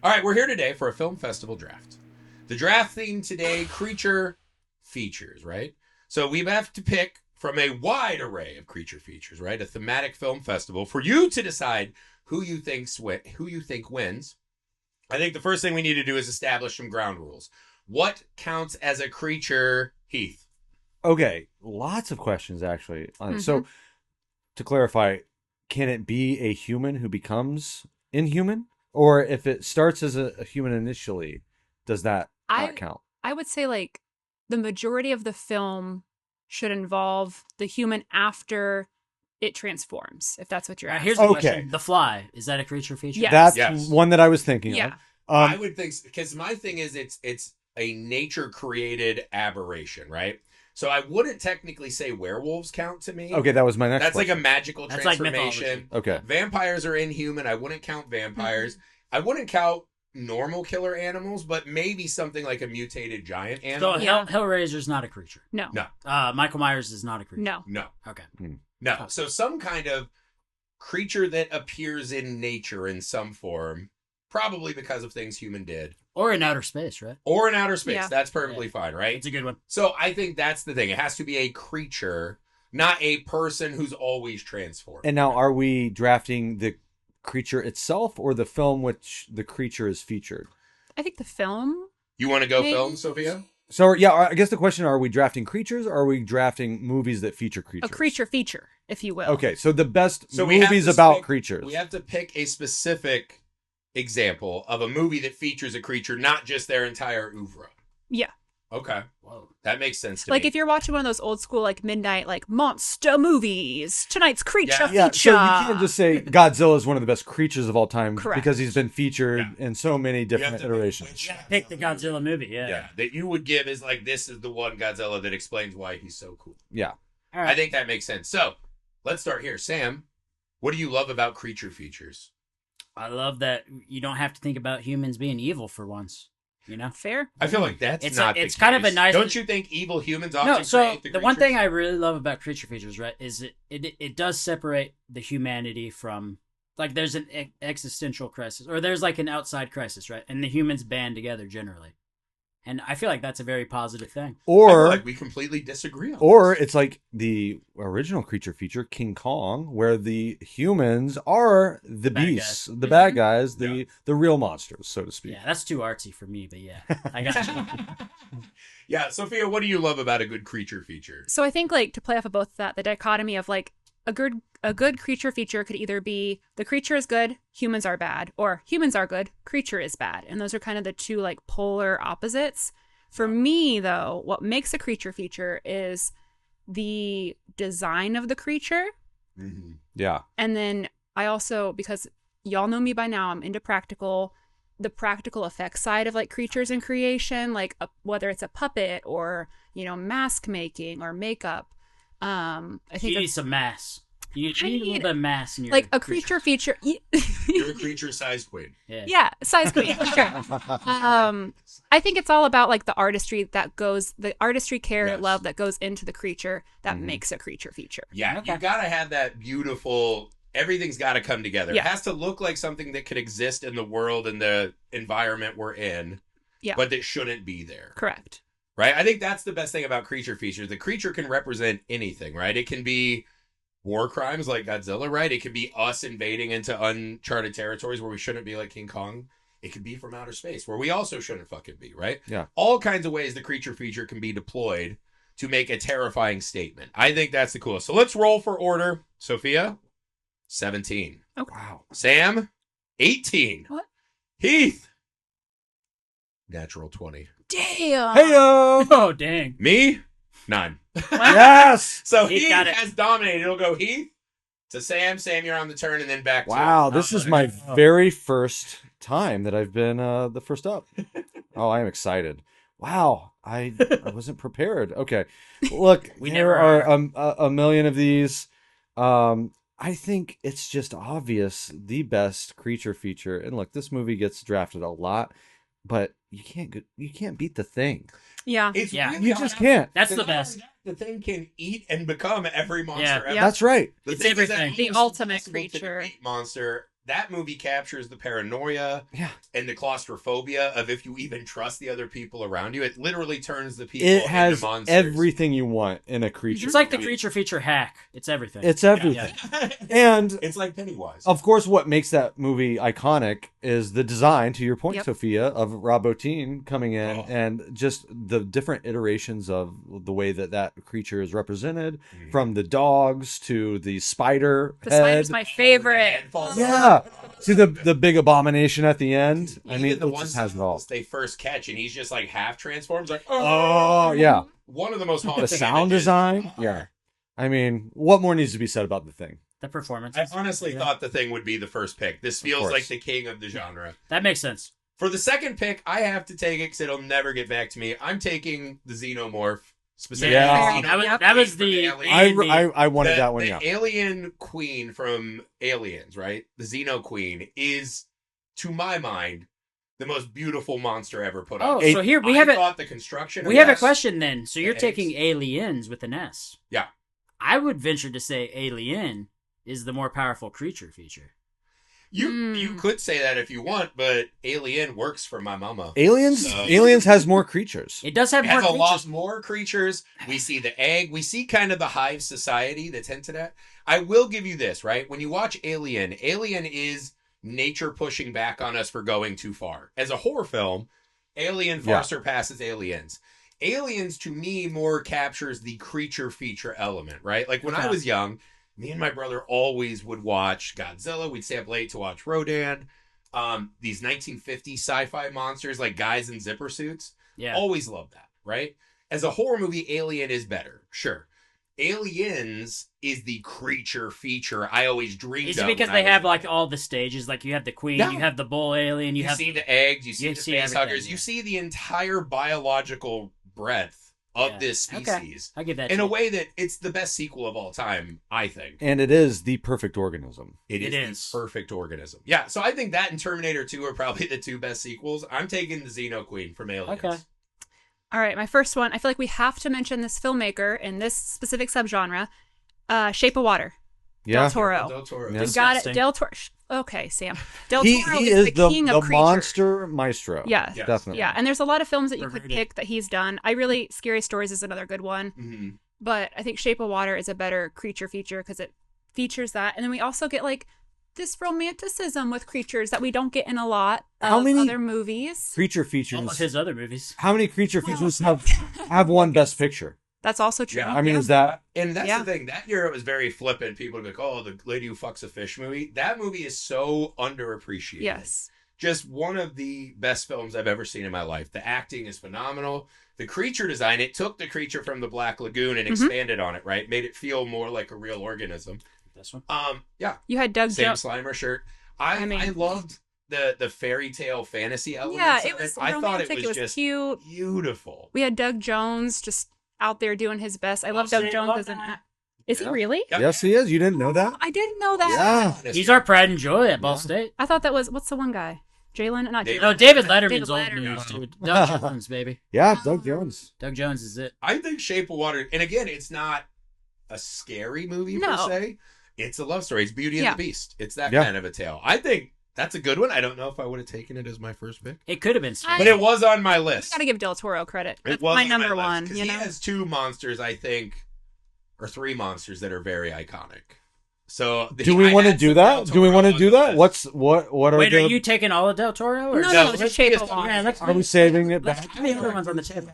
All right, we're here today for a film festival draft. The draft theme today, creature features, right? So we have to pick from a wide array of creature features, right? A thematic film festival for you to decide who you think wins. I think the first thing we need to do is establish some ground rules. What counts as a creature, Heath? Okay, lots of questions actually. So, to clarify, can it be a human who becomes inhuman? Or if it starts as a human initially, does that not count? I would say, like, the majority of the film should involve the human after it transforms, if that's what you're asking. Here's the question. The Fly, is that a creature feature? Yes. That's one that I was thinking of. I would think, because my thing is it's a nature-created aberration, right? So I wouldn't technically say werewolves count to me. Okay, that was my next That's question. like a magical transformation. Like okay. Vampires are inhuman. I wouldn't count vampires. I wouldn't count normal killer animals, but maybe something like a mutated giant animal. So Hellraiser's not a creature? No. Michael Myers is not a creature? No. Okay. No. So some kind of creature that appears in nature in some form, probably because of things human did. Or in outer space, right? Or in outer space. Yeah. That's perfectly fine, right? It's a good one. So I think that's the thing. It has to be a creature, not a person who's always transformed. And now, are we drafting the creature itself or the film which the creature is featured? I think the film. You want to go Maybe. film, Sophia? So, yeah, I guess the question, are we drafting creatures or are we drafting movies that feature creatures? A creature feature, if you will. Okay, so the best we have movies to about pick- creatures. We have to pick a specific example of a movie that features a creature, not just their entire oeuvre. Yeah. Okay. Whoa. That makes sense to Like me. if you're watching one of those old school, like midnight, like monster movies, tonight's creature Yeah, feature. so you can't just say Godzilla is one of the best creatures of all time Correct. because he's been featured in so many different to pick iterations. which Pick the Godzilla movie, Yeah, that you would give is like, this is the one Godzilla that explains why he's so cool. Yeah. All I right. think that makes sense. So, let's start here. Sam, what do you love about creature features? I love that you don't have to think about humans being evil for once. You know? Fair. I feel like that's It's not it's the kind of case. a nice... Don't you think evil humans often No, so create the one thing creatures? I really love about creature features, right, is it does separate the humanity from... Like, there's an existential crisis, or there's like an outside crisis, right? And the humans band together generally. And I feel like that's a very positive thing. I Or feel like we completely disagree on this. it's like the original creature feature, King Kong, where the humans are the Bad beasts, guys. the bad guys, the real monsters, so to speak. Yeah, that's too artsy for me, but yeah. I got you. Yeah, Sophia, what do you love about a good creature feature? So I think, like, to play off of both that, the dichotomy of, like, a good creature feature could either be the creature is good, humans are bad, or humans are good, creature is bad. And those are kind of the two, like, polar opposites. For me, though, what makes a creature feature is the design of the creature. Mm-hmm. Yeah. And then I also, because y'all know me by now, I'm into the practical effects side of, like, creatures and creation, like whether it's a puppet or, mask making or makeup. I think You need some mass. You need a little bit of mass in your... like a creature feature. You're a creature-sized queen. Yeah, size queen, for sure. I think it's all about, like, the artistry care, love that goes into the creature that makes a creature feature. Yeah, Okay. you gotta have that beautiful... Everything's gotta come together. Yeah. It has to look like something that could exist in the world and the environment we're in, Yeah. but that shouldn't be there. Correct. Right? I think that's the best thing about creature features. The creature can represent anything, right? It can be war crimes like Godzilla, right? It could be us invading into uncharted territories where we shouldn't be, like King Kong. It could be from outer space where we also shouldn't fucking be, right? Yeah. All kinds of ways the creature feature can be deployed to make a terrifying statement. I think that's the coolest. So let's roll for order. Sophia, 17. Okay. Wow. Sam, 18. What? Heath, natural 20. Damn. Heyo! Oh, dang. Me, 9. Yes! So Heath Heath got it. has dominated. It'll go Heath to Sam. Sam, you're on the turn, and then back to Wow, this is my very first time that I've been the first up. Oh, I am excited. Wow, I wasn't prepared. Okay, look, We there never are a million of these. I think it's just obvious the best creature feature. And look, this movie gets drafted a lot, but you can't beat the Thing. Yeah. It's Yeah. really You just hard. can't. That's Because the not best. only that, The Thing can eat and become every monster Yeah. ever. Yeah. That's right. The It's Thing is that everything. The almost ultimate impossible to creature. defeat monster that movie captures the paranoia and the claustrophobia of if you even trust the other people around you. It literally turns the people It has into monsters. everything you want in a creature. It's like the creature feature hack. It's everything. It's everything. And it's like Pennywise. of course, what makes that movie iconic is the design, to your point, Sophia, of Rob Bottin coming in and just the different iterations of the way that creature is represented, from the dogs to the spider The head. spider's my favorite. Yeah. To the big abomination at the end. I mean, the it ones just has it all. they first catch, and he's just like half transforms, like Oh, yeah. One of the most haunting The sound images. design. Yeah. I mean, what more needs to be said about the thing? the performance. I honestly thought the thing would be the first pick. This feels course. like the king of the genre. That makes sense. For the second pick, I have to take it because it'll never get back to me. I'm taking the Xenomorph. Specifically, Yeah. That was the I wanted that one, the yeah. alien queen from Aliens, right? The Xeno queen is, to my mind, the most beautiful monster ever put Oh, up. so here we have thought the construction. We have a yes, question then. So you're The taking eggs. aliens with an S. Yeah. I would venture to say alien is the more powerful creature feature. You could say that if you want, but Alien works for my mama. Aliens has more creatures. It does have It more has a lot creatures. more creatures. We see the egg. We see kind of the hive society that's hinted at. I will give you this, right? When you watch Alien, Alien is nature pushing back on us for going too far. As a horror film, Alien far surpasses Aliens. Aliens, to me, more captures the creature feature element, right? Like when I was young, me and my brother always would watch Godzilla. We'd stay up late to watch Rodan. These 1950s sci-fi monsters like guys in zipper suits. Yeah. Always loved that, right? As a horror movie, Alien is better. Sure. Aliens is the creature feature I always dreamed Is of. it because when I they was have a like kid. all the stages? Like you have the queen, No. you have the bull alien, you have see the eggs, you see you the see face everything, huggers, yeah. you see the entire biological breadth of this species I give that in to a you. way that it's the best sequel of all time, I think. And it is the perfect organism. It is the perfect organism. Yeah, so I think that and Terminator 2 are probably the two best sequels. I'm taking the Xeno Queen from Aliens. Okay. All right, my first one. I feel like we have to mention this filmmaker in this specific subgenre. Shape of Water. Yeah. Del Toro. Del Toro. Yeah. We got it. Disgusting. Del Toro. Okay, Sam. Del He Toro is the king the of creature. monster maestro. Yeah. Yes. Definitely. Yeah, and there's a lot of films that you could Perverted. pick that he's done. Scary Stories is another good one. Mm-hmm. But I think Shape of Water is a better creature feature because it features that. And then we also get like this romanticism with creatures that we don't get in a lot How of many other movies. Creature All of features. his other movies. How many creature features have won Best Picture? That's also true. Yeah. I mean, is that And that's Yeah. the thing. That year it was very flippant. People would be like, oh, the lady who fucks a fish movie. That movie is so underappreciated. Yes. Just one of the best films I've ever seen in my life. The acting is phenomenal. The creature design, it took the creature from the Black Lagoon and expanded on it, right? Made it feel more like a real organism. This one. Yeah. You had Doug Sam Jones. Slimer shirt. I loved the fairy tale fantasy elements. Yeah, of it was I thought romantic. it was just cute. beautiful. We had Doug Jones just out there doing his best. I love Doug Jones as an Is he really? Yep. Yes, he is. You didn't know that? I didn't know that. Yeah. He's our pride and joy at Ball State. I thought that was what's the one guy? Jalen? Not David. Jalen. No, David Letterman's David old Letterman. news, dude. Doug Jones, baby. Yeah, Doug Jones. Doug Jones is it. I think Shape of Water, and again, it's not a scary movie per No. se. It's a love story. It's Beauty and Yeah. the Beast. It's that Yeah. kind of a tale. I think that's a good one. I don't know if I would have taken it as my first pick, It could have been. I- but it was on my We list. gotta give Del Toro credit. It That's was my on number list, one. 'cause You he know, has two monsters, I think, or three monsters that are very iconic. So Do we want to do that? Do we want to do that? What are Wait, the are you taking all of Del Toro? Or No, No, just let's Shape just- of Water. Yeah, let's are we saving it let's back? give the other ones on the table.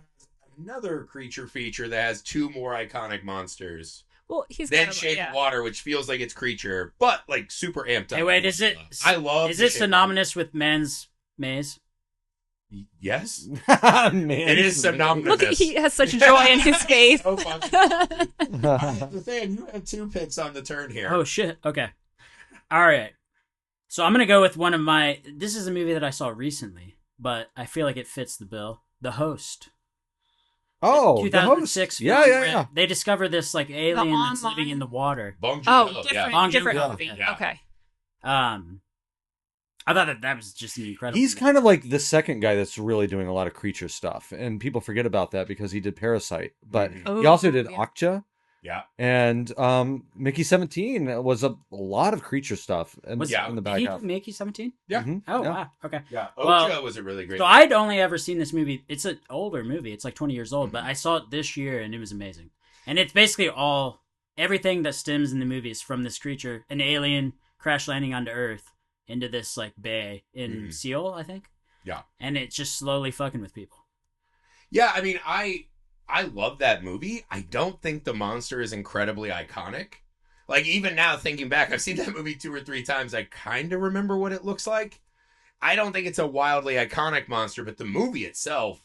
Another creature feature that has two more iconic monsters well, he's than got a- Shape yeah. of Water, which feels like it's creature, but like super amped up. Hey, wait, is it? I love. Is the it Shape of synonymous with Man's Maze? Water. Yes, Man, it is synonymous. Look, he has such joy in his face. So funny. The thing, you have two picks on the turn here. Oh shit. Okay. All right. So I'm gonna go with one of my. This is a movie that I saw recently, but I feel like it fits the bill. The Host. Oh, the host. 2006. Yeah, film yeah, where yeah. They discover this like alien that's online- living in the water. Bong Oh, Joon-ho, different, Bong different Joon-ho, movie. yeah. Okay. I thought that was just an incredible. He's movie. kind of like the second guy that's really doing a lot of creature stuff, and people forget about that because he did Parasite, but Oh, he also did yeah. Okja, Yeah. And Mickey 17 was a lot of creature stuff in the back half. Mickey 17? Yeah. Mhm. Oh, Yeah. wow. Okay. Yeah. Well, Ocho was a really great So movie. I'd only ever seen this movie. It's an older movie. It's like 20 years old, but Mhm. I saw it this year and it was amazing. And it's basically everything that stems in the movie is from this creature, an alien crash landing onto Earth into this like bay in Seoul, I think. Yeah. And it's just slowly fucking with people. Yeah, I mean, I love that movie. I don't think the monster is incredibly iconic. Like, even now, thinking back, I've seen that movie 2 or 3 times. I kind of remember what it looks like. I don't think it's a wildly iconic monster, but the movie itself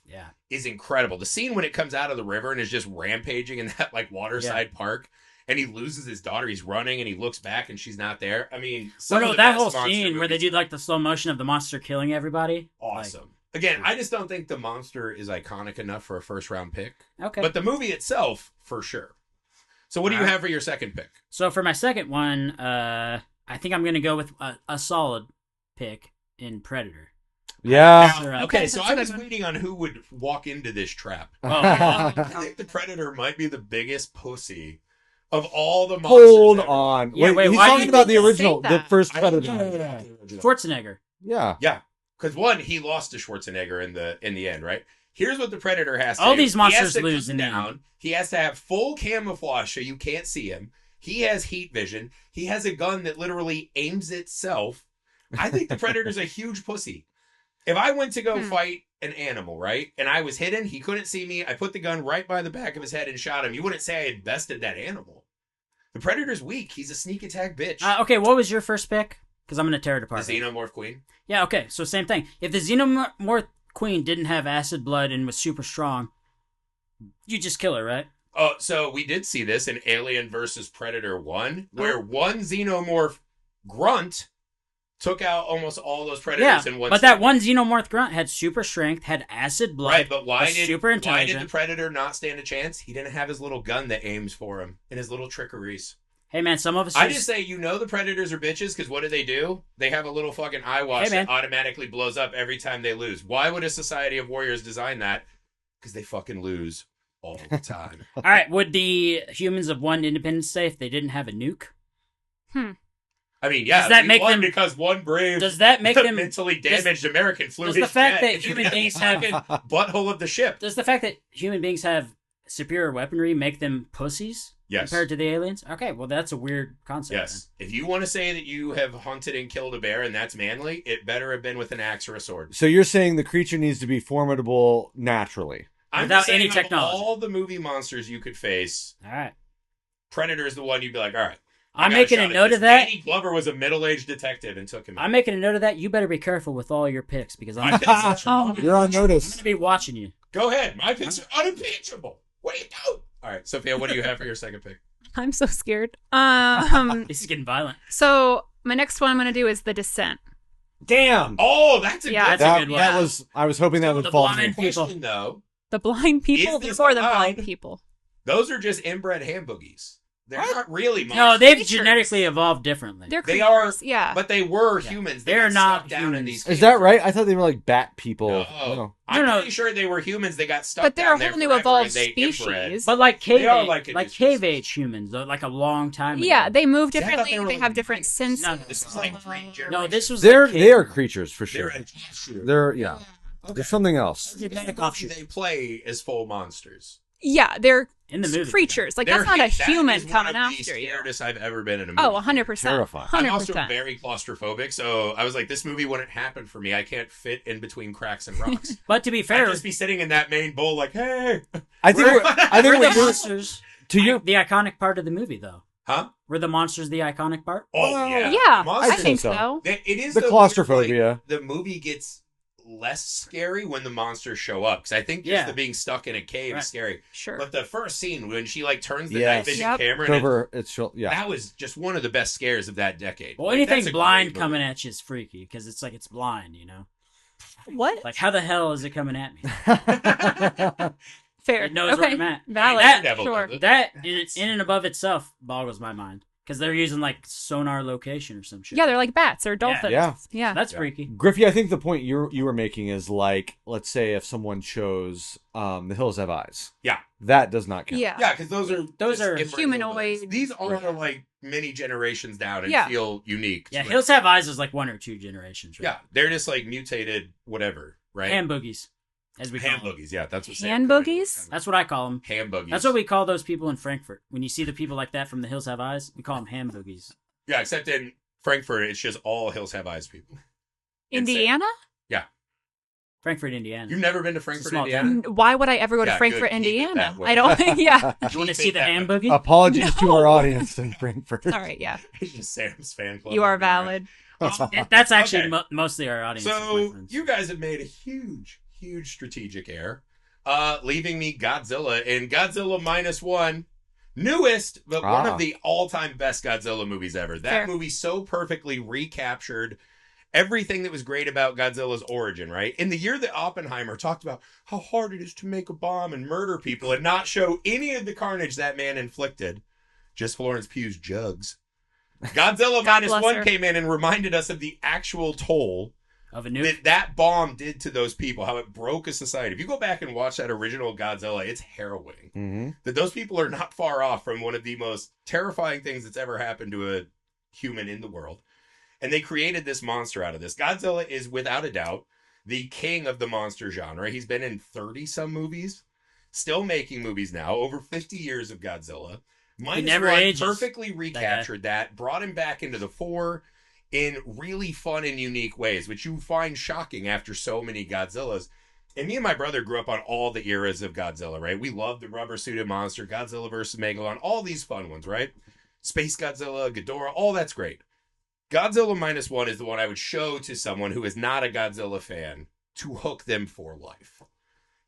is incredible. The scene when it comes out of the river and is just rampaging in that, like, waterside park, and he loses his daughter. He's running, and he looks back, and she's not there. I mean, That whole scene where they do, like, the slow motion of the monster killing everybody. Awesome. Again, I just don't think the monster is iconic enough for a first-round pick. Okay. But the movie itself, for sure. So what do you have for your second pick? So for my second one, I think I'm going to go with a solid pick in Predator. Yeah. Okay, so that's I a good was one. waiting on who would walk into this trap. Oh, I think the Predator might be the biggest pussy of all the monsters. Hold ever. on. Yeah, wait, he's why talking did about they the say original, the that? first I- Predator. Schwarzenegger. Yeah. Yeah, because one, he lost to Schwarzenegger in the end, right? Here's what the Predator has to All do. these He monsters has to lose come in the end. down. He has to have full camouflage so you can't see him. He has heat vision. He has a gun that literally aims itself. I think the Predator's a huge pussy. If I went to go fight an animal, right, and I was hidden, he couldn't see me, I put the gun right by the back of his head and shot him, you wouldn't say I had bested that animal. The Predator's weak. He's a sneak attack bitch. Okay, what was your first pick? Because I'm going to tear it The apart. Xenomorph Queen. Yeah, okay, so same thing. If the Xenomorph Queen didn't have acid blood and was super strong, you just kill her, right? Oh, so we did see this in Alien versus Predator 1, where one Xenomorph grunt took out almost all those predators in one but second. that one Xenomorph grunt had super strength, had acid blood, Right, but why was did super why intelligent. did the Predator not stand a chance? He didn't have his little gun that aims for him and his little trickeries. Hey man, some of us I just say, the Predators are bitches because what do? They have a little fucking eye wash Hey, man. that automatically blows up every time they lose. Why would a Society of Warriors design that? Because they fucking lose all the time. All right, would the humans have won Independence Day if they didn't have a nuke? I mean, yeah, Does that we make won them- because one brave Does that make them mentally damaged American flew does his the fact jet that into human the beings have- fucking butthole of the ship. Does the fact that human beings have superior weaponry make them pussies Yes. compared to the aliens? Okay, well that's a weird concept. Yes. If you want to say that you have hunted and killed a bear and that's manly, it better have been with an axe or a sword. So you're saying the creature needs to be formidable naturally. I'm Without just saying any of technology. all the movie monsters you could face, All right. Predator is the one you'd be like, all right. I I'm got making shot a at note this. of that. Danny Glover was a middle-aged detective and took him out. I'm making a note of that. You better be careful with all your picks because I'm My picks are- You're on going notice. to be watching you. Go ahead. My picks are unimpeachable. What are you doing? All right, Sophia, what do you have for your second pick? I'm so scared. This is getting violent. So my next one I'm gonna do is The Descent. Damn. Oh, that's a Yeah, good That's a That, good one. that was. I was hoping that would The fall to blind me. people. question, though. The blind people. Is this There's more than allowed? blind people. Those are just inbred hand boogies. They're not really monsters. No, they've Creatures. genetically evolved differently. They're They creatures. are, yeah. but they were humans. They They're got not stuck down in humans. these. Is that right? I thought they were like bat people. No. No. I'm No, no. pretty sure they were humans. They got stuck But they're down a there whole new forever evolved and they inbred. species. But like cave They are age, like a like new cave species. age humans, though, like a long time ago. Yeah, they move See, I thought differently. they were They like have different mice. senses. No, This is like three No, generations. this was They're like they are creatures for They're sure. an offshoot. They're yeah. There's something else. genetic Maybe offshoot. they play as full monsters. Yeah, they're In the movie. creatures. Like They're that's not a that human is one coming of the after you. scariest I've ever been in a movie. Oh, 100%. Terrifying. I'm also 100%. very claustrophobic, so I was like, this movie wouldn't happen for me. I can't fit in between cracks and rocks. But to be I'd fair, just be sitting in that main bowl like, hey. I think. I think we're the what you're monsters. to your. The iconic part of the movie, though. Huh? Were the monsters the iconic part? Oh, Well, yeah. Yeah, Monsters- I think so. so. It is The though, claustrophobia. like, the movie gets less scary when the monsters show up. Because I think just Yeah. the being stuck in a cave Right. is scary. Sure. But the first scene when she like turns the Yes. night vision Yep. camera, and Over. It's yeah. that was just one of the best scares of that decade. Well, Like, anything that's a blind great coming movie. at you is freaky because it's like it's blind, you know. What? Like how the hell is it coming at me? Fair. It knows okay. where I'm at. Valid. That- Devil sure. does it. That in and above itself boggles my mind because they're using like sonar location or some shit. Yeah, they're like bats or dolphins. Yeah. Yeah. That's freaky. Griffey, I think the point you were making is like, let's say if someone chose The Hills Have Eyes. Yeah. That does not count. Yeah. Yeah, because those are humanoid. humanoids. These are like many generations down and Yeah. feel unique. Yeah, to it. Hills Have Eyes is like 1 or 2 generations. Right? Yeah, they're just like mutated whatever, right? Hand boogies, as we call Hand them. boogies. Yeah, that's what. Hand Sam- boogies? That's what I call them. Hand boogies. That's what we call those people in Frankfurt. When you see the people like that from the Hills Have Eyes, we call them hand boogies. Yeah, except in Frankfurt, it's just all Hills Have Eyes people. Indiana? Frankfurt, Indiana. You've never been to Frankfurt, small Indiana? Why would I ever go to Yeah, Frankfurt, good. Keep it Indiana? that way. I don't. Yeah. You want to see Keep the it hand that boogie? Apologies to our audience in Frankfurt. All right. Yeah. It's just Sam's fan club. You are valid. That's actually Okay. mostly our audience. is my So friends. you guys have made a huge strategic error, leaving me Godzilla and Godzilla -1, newest, but one of the all-time best Godzilla movies ever. That Fair. movie so perfectly recaptured everything that was great about Godzilla's origin, right? In the year that Oppenheimer talked about how hard it is to make a bomb and murder people and not show any of the carnage that man inflicted, just Florence Pugh's jugs. Godzilla God bless -1 her. came in and reminded us of the actual toll of a nuke. that bomb did to those people, how it broke a society. If you go back and watch that original Godzilla, it's harrowing. Mm-hmm. That those people are not far off from one of the most terrifying things that's ever happened to a human in the world. And they created this monster out of this. Godzilla is, without a doubt, the king of the monster genre. He's been in 30-some movies, still making movies now, over 50 years of Godzilla. He never -1 ages, perfectly recaptured that, brought him back into the fore in really fun and unique ways, which you find shocking after so many Godzillas. And me and my brother grew up on all the eras of Godzilla, right? We loved the rubber-suited monster, Godzilla vs. Megalon, all these fun ones, right? Space Godzilla, Ghidorah, all that's great. Godzilla -1 is the one I would show to someone who is not a Godzilla fan to hook them for life.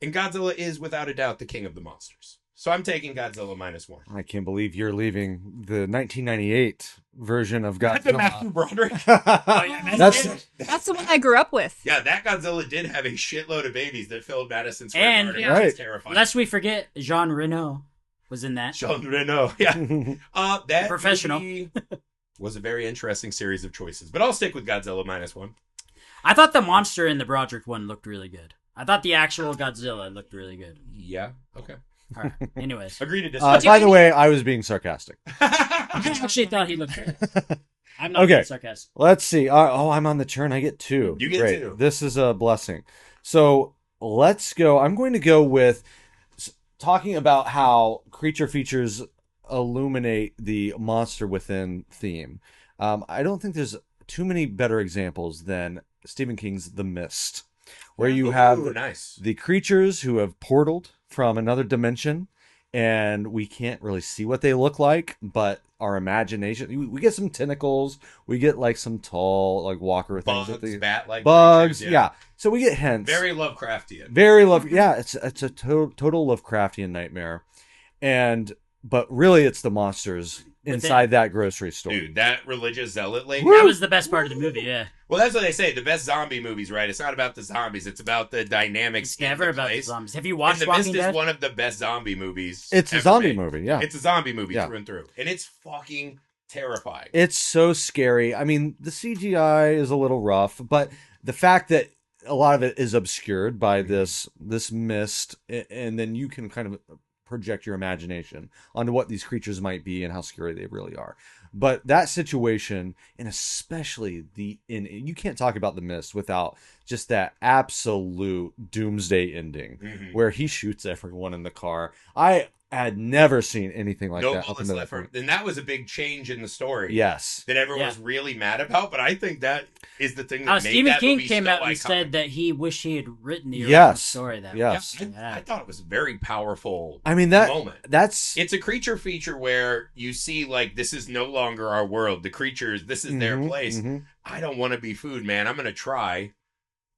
And Godzilla is, without a doubt, the king of the monsters. So I'm taking Godzilla -1. I can't believe you're leaving the 1998 version of That's the Godzilla. Matthew Broderick. That's the one I grew up with. Yeah, that Godzilla did have a shitload of babies that filled Madison Square And- Garden. Yeah. Which is terrifying. Lest we forget, Jean Reno was in that. Jean Reno. Yeah. That Professional. movie was a very interesting series of choices. But I'll stick with Godzilla -1. I thought the monster in the Broderick one looked really good. I thought the actual Godzilla looked really good. Yeah. Okay. All right. Anyways, Agree to disagree. By the way, I was being sarcastic. I actually thought he looked good. I'm not Okay. being sarcastic. Let's see. I'm on the turn. I get 2. You get Great. 2. This is a blessing. So let's go. I'm going to go with talking about how creature features illuminate the monster within theme. I don't think there's too many better examples than Stephen King's The Mist, where you have nice. the creatures who have portaled from another dimension, and we can't really see what they look like, but our imagination, we get some tentacles, we get like some tall like walker things, Bugs, bat-like bugs, creatures, yeah. So we get hints. Very Lovecraftian. Very love. Yeah, it's a total Lovecraftian nightmare, but really it's the monsters inside that grocery store. Dude, that religious zealot lady. That was the best part of the movie, yeah. Well, that's what they say. The best zombie movies, right? It's not about the zombies. It's about the dynamics. It's never about the place. zombies. Have you And watched The Walking Mist is Dead? one of the best zombie movies. It's a ever zombie made. movie, yeah. It's a zombie movie Yeah. through and through, and it's fucking terrifying. It's so scary. I mean, the CGI is a little rough, but the fact that a lot of it is obscured by this mist, and then you can kind of project your imagination onto what these creatures might be and how scary they really are. But that situation, and especially you can't talk about The Mist without just that absolute doomsday ending where he shoots everyone in the car. I had never seen anything like No that up bullets until that left for, point. and that was a big change in the story. Yes. that everyone was really mad about. But I think that is the thing that made Stephen that King movie came so out and iconic. said that he wished he had written the original Yes. story that Yes. way. I thought it was a very powerful. I mean, moment. that's It's a creature feature where you see, like, this is no longer our world. The creatures, this is their place. I don't want to be food, man. I'm going to try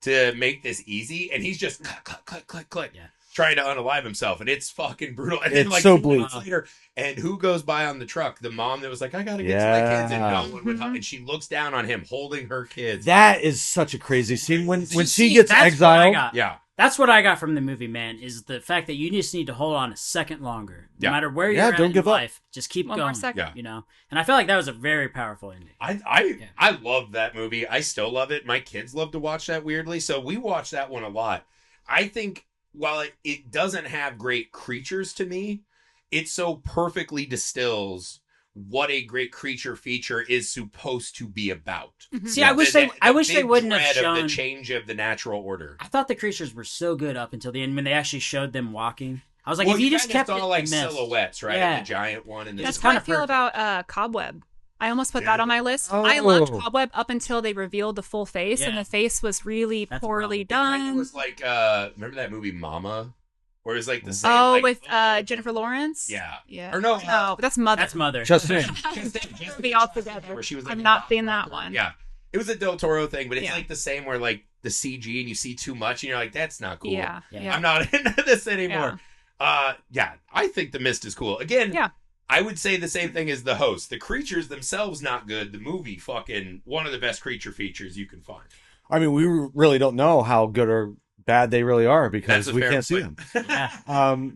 to make this easy. And he's just click, Yeah. trying to unalive himself. And it's fucking brutal. And It's then, like, so 2 minutes bleak. later, and who goes by on the truck? The mom that was like, I got to get to my kids. And no one would help. And she looks down on him holding her kids. that is such a crazy scene when she See, gets that's what I exiled. got. Yeah. That's what I got from the movie, man, is the fact that you just need to hold on a second longer. No Yeah. matter where Yeah, you're at don't in give up. life, just keep One more going. second. Yeah. You know? And I feel like that was a very powerful ending. I love that movie. I still love it. My kids love to watch that weirdly, so we watch that one a lot. I think while it doesn't have great creatures to me, it so perfectly distills what a great creature feature is supposed to be about. Mhm. See, I wish they big wouldn't have dread of shown. the change of the natural order. I thought the creatures were so good up until the end when they actually showed them walking. I was like, Well, if you just kinda kept saw it like a mess. silhouettes, right? Yeah. The giant one and the That's It's how I kinda feel perfect. about Cobweb. I almost put Yeah. that on my list. I loved Oh. Cobweb up until they revealed the full face, and Yeah. the face was really That's poorly It kind of done. was like remember that movie Mama, where it was like the same. Oh, like, with Jennifer Lawrence. yeah, Yeah. or no, No, but that's Mother. That's Mother. Chastain. Just Be all together. where she was like I've a not dog seen that walker. one. Yeah, it was a Del Toro thing, but it's Yeah. like the same where like the CG and you see too much and you're like, that's not cool. Yeah. Yeah. Yeah. I'm not into this anymore. Yeah, I think The Mist is cool. Again, Yeah. I would say the same thing as The Host. The creatures themselves not good. The movie fucking one of the best creature features you can find. I mean, we really don't know how good or bad they really are because That's a we fair can't see them. point. Yeah.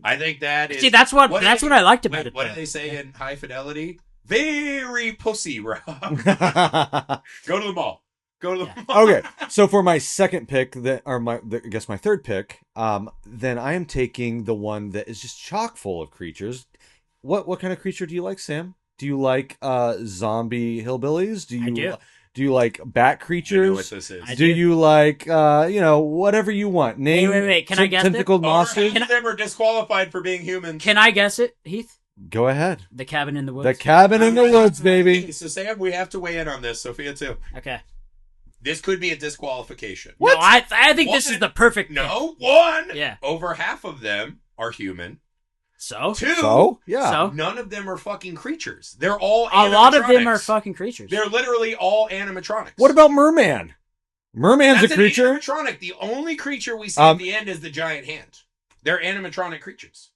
I think that is. See, that's what do I liked about it. What do though. they say in High Fidelity? Very pussy, Rob. Go to the mall. Go to the Yeah. mall. Okay, so for my second pick, I guess my third pick, then I am taking the one that is just chock full of creatures. What kind of creature do you like, Sam? Do you like zombie hillbillies? I do. Do you like bat I know what creatures? this is. I Do do. you like whatever you want? Name wait, can I guess it? tentacled monsters. Half of them are disqualified for being humans. Can I guess it, Heath? Go ahead. The Cabin in the Woods. The cabin in the woods, baby. So Sam, we have to weigh in on this. Sophia too. Okay. This could be a disqualification. What? No, I think this One- is the perfect pick. No, one. Yeah. Over half of them are human. So? Two. So yeah. So? None of them are fucking creatures. They're all A lot of them are animatronics. fucking creatures. They're literally all animatronics. What about merman? Merman's That's a creature. An animatronic. The only creature we see Um, at the end is the giant hand. They're animatronic creatures.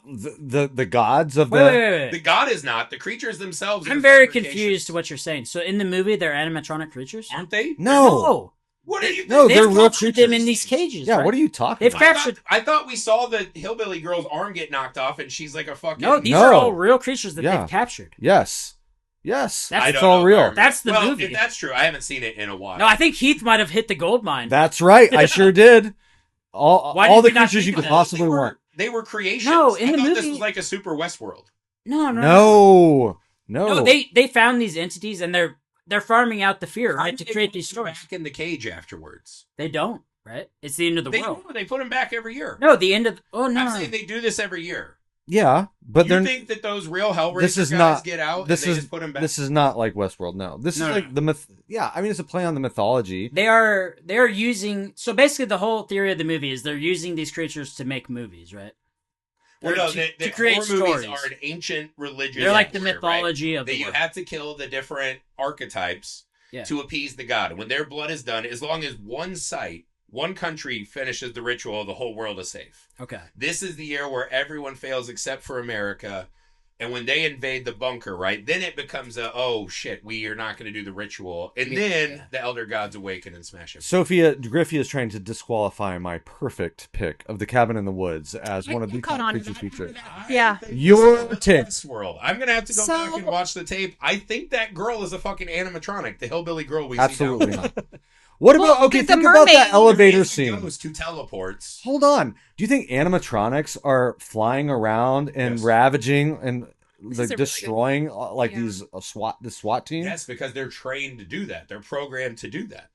The gods of Wait, the. wait, wait, The wait. god is not. The creatures themselves. I'm are very fabrications. confused to what you're saying. So in the movie, they're animatronic creatures? Aren't they? No. What are you? No, They've they're real captured them creatures. in these cages. Yeah, right? what are you talking They've about? captured- I thought we saw the hillbilly girl's arm get knocked off, and she's like a fucking. No, these No. are all real creatures that Yeah. they've captured. Yes. That's- I It's don't all know. real. That's the well, movie. If that's true, I haven't seen it in a while. No, I think Heath might have hit the gold mine. That's right. I sure did. Why All did the we not creatures you think could of that? possibly they were, want. They were creations. No, in I the thought this movie- was like a super Westworld. No. No. No, they found these entities and they're farming out the fear, right, to They create put these them stories. back in the cage afterwards. They don't, right? It's the end of the They world. do. They put them back every year. No, the end of. Oh no. I'm saying they do this every year. Yeah, but you they're think that those real Hellraiser this is guys not- get out this and they is- just put them back? this is not like Westworld. No, this No, is no, like the myth. Yeah, I mean it's a play on the mythology. They are using. So basically, the whole theory of the movie is they're using these creatures to make movies, right? well, Or no, to the create horror movies stories. are an ancient religion. They're like the warrior, right? mythology of That the you world. have to kill the different archetypes Yeah. to appease the god. And when their blood is done, as long as one site, one country finishes the ritual, the whole world is safe. Okay. This is the year where everyone fails except for America. And when they invade the bunker, right, then it becomes oh shit, we are not going to do the ritual. And then the elder gods awaken and smash it. Sophia Griffey is trying to disqualify my perfect pick of the cabin in the woods as one of the caught on to creature that. features. Yeah. Your take. World. I'm gonna have to go back and watch the tape. I think that girl is a fucking animatronic, the hillbilly girl we Absolutely see now. not. What about Well, okay? the Think about that mermaid- elevator Goes scene. to teleports. Hold on. Do you think animatronics are flying around and Yes. ravaging and This is a really good- destroying like Yeah. these the SWAT team? Yes, because they're trained to do that. They're programmed to do that.